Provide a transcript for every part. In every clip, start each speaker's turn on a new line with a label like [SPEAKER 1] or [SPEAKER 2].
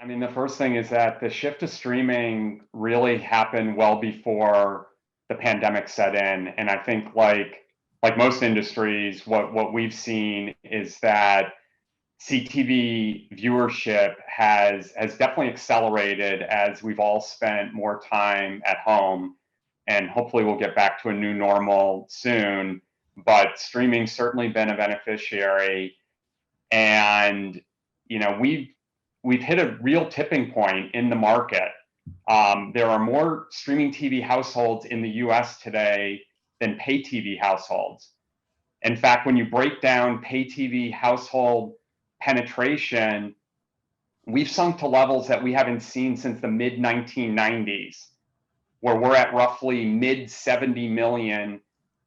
[SPEAKER 1] I mean, the first thing is that the shift to streaming really happened well before the pandemic set in. And I think like most industries, what we've seen is that CTV viewership has definitely accelerated as we've all spent more time at home, and hopefully we'll get back to a new normal soon. But streaming's certainly been a beneficiary, and we've hit a real tipping point in the market. There are more streaming TV households in the U.S. today than pay TV households. In fact, when you break down pay TV household penetration, we've sunk to levels that we haven't seen since the mid 1990s, where we're at roughly mid 70 million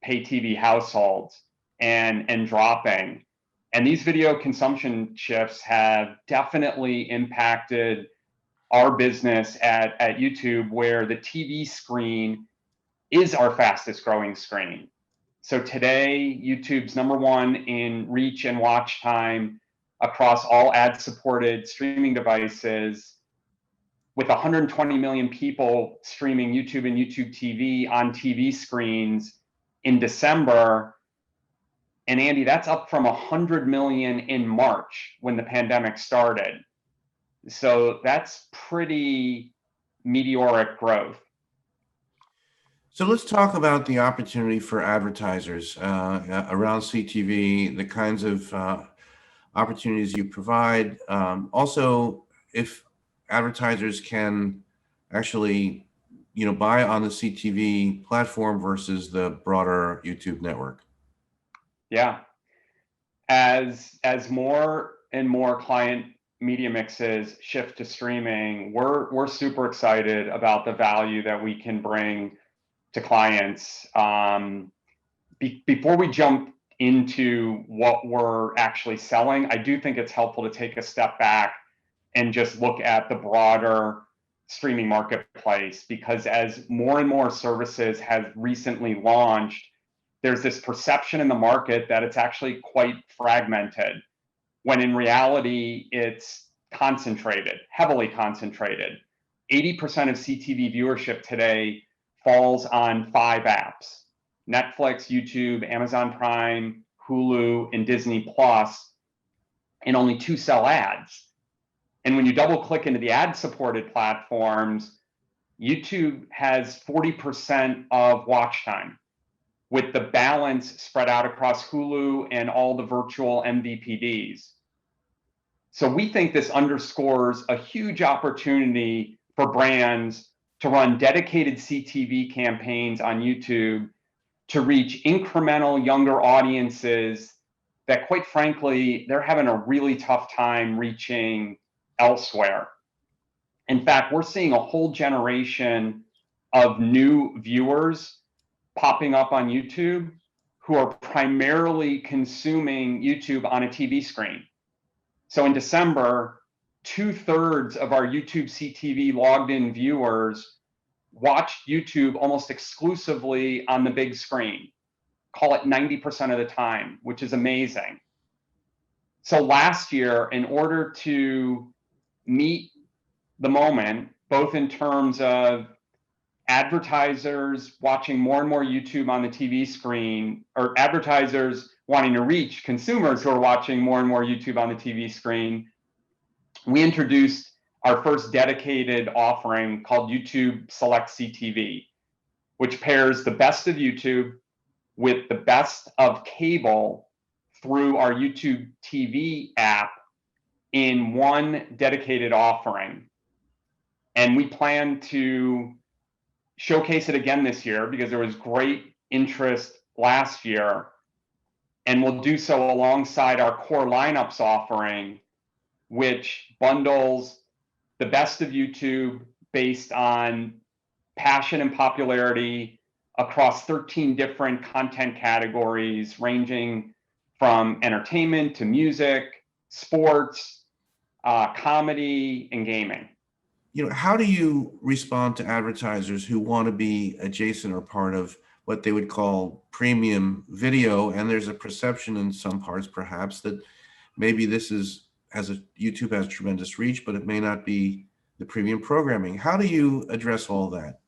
[SPEAKER 1] pay TV households and dropping. And these video consumption shifts have definitely impacted our business at YouTube, where the TV screen is our fastest growing screen. So today, YouTube's #1 in reach and watch time across all ad-supported streaming devices, with 120 million people streaming YouTube and YouTube TV on TV screens in December. And Andy, that's up from 100 million in March when the pandemic started. So that's pretty meteoric growth.
[SPEAKER 2] So let's talk about the opportunity for advertisers around CTV, the kinds of opportunities you provide. Also, if advertisers can actually, buy on the CTV platform versus the broader YouTube network.
[SPEAKER 1] Yeah, as more and more client media mixes shift to streaming, we're super excited about the value that we can bring to clients. Before we jump into what we're actually selling, I do think it's helpful to take a step back and just look at the broader streaming marketplace, because as more and more services have recently launched, there's this perception in the market that it's actually quite fragmented, when in reality it's concentrated, heavily concentrated. 80% of CTV viewership today falls on 5 apps: Netflix, YouTube, Amazon Prime, Hulu, and Disney Plus, and only 2 sell ads. And when you double click into the ad-supported platforms, YouTube has 40% of watch time, with the balance spread out across Hulu and all the virtual MVPDs. So we think this underscores a huge opportunity for brands to run dedicated CTV campaigns on YouTube to reach incremental younger audiences that, quite frankly, they're having a really tough time reaching elsewhere. In fact, we're seeing a whole generation of new viewers popping up on YouTube who are primarily consuming YouTube on a TV screen. So in December, 2/3 of our YouTube CTV logged in viewers watched YouTube almost exclusively on the big screen, call it 90% of the time, which is amazing. So last year, in order to meet the moment, both in terms of advertisers watching more and more YouTube on the TV screen, or advertisers wanting to reach consumers who are watching more and more YouTube on the TV screen, we introduced our first dedicated offering called YouTube Select CTV, which pairs the best of YouTube with the best of cable through our YouTube TV app in one dedicated offering. And we plan to showcase it again this year because there was great interest last year. And we'll do so alongside our core lineups offering, which bundles the best of YouTube based on passion and popularity across 13 different content categories, ranging from entertainment to music, sports, comedy, and gaming.
[SPEAKER 2] How do you respond to advertisers who want to be adjacent or part of what they would call premium video? And there's a perception in some parts, perhaps, that maybe this is YouTube has tremendous reach, but it may not be the premium programming. How do you address all that?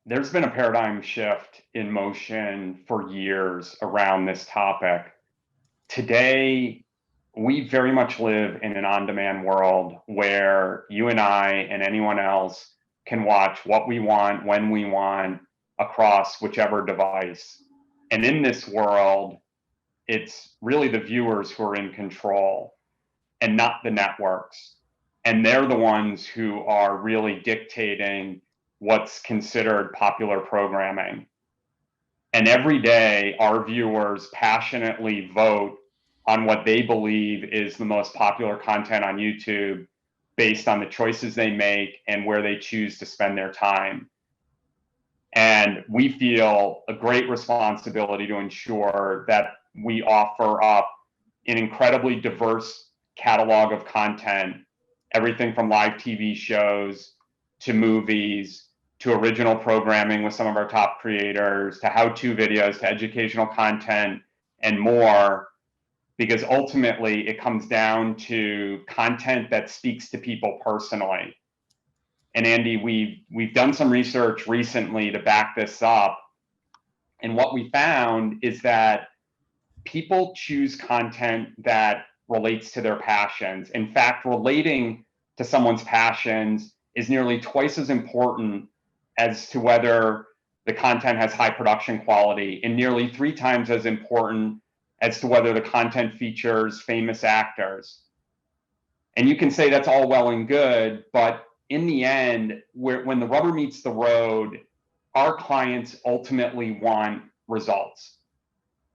[SPEAKER 1] There's been a paradigm shift in motion for years around this topic. Today, we very much live in an on-demand world where you and I and anyone else can watch what we want, when we want, across whichever device. And in this world, it's really the viewers who are in control and not the networks. And they're the ones who are really dictating what's considered popular programming. And every day, our viewers passionately vote on what they believe is the most popular content on YouTube based on the choices they make and where they choose to spend their time. And we feel a great responsibility to ensure that we offer up an incredibly diverse catalog of content, everything from live TV shows to movies, to original programming with some of our top creators, to how-to videos, to educational content, and more, because ultimately it comes down to content that speaks to people personally. And Andy, we've done some research recently to back this up. And what we found is that people choose content that relates to their passions. In fact, relating to someone's passions is nearly twice as important as to whether the content has high production quality, and nearly 3 times as important as to whether the content features famous actors. And you can say that's all well and good, but in the end, when the rubber meets the road, our clients ultimately want results.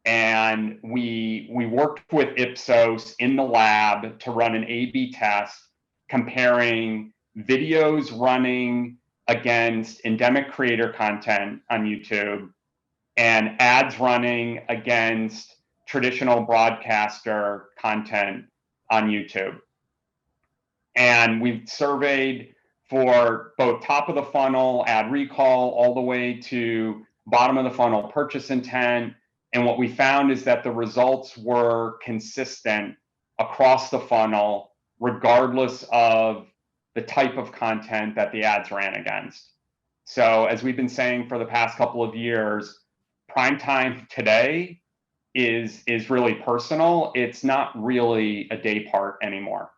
[SPEAKER 1] And we worked with Ipsos in the lab to run an A/B test comparing videos running against endemic creator content on YouTube and ads running against traditional broadcaster content on YouTube. And we've surveyed for both top of the funnel ad recall all the way to bottom of the funnel purchase intent. And what we found is that the results were consistent across the funnel, regardless of the type of content that the ads ran against. So as we've been saying for the past couple of years, prime time today is really personal. It's not really a day part anymore.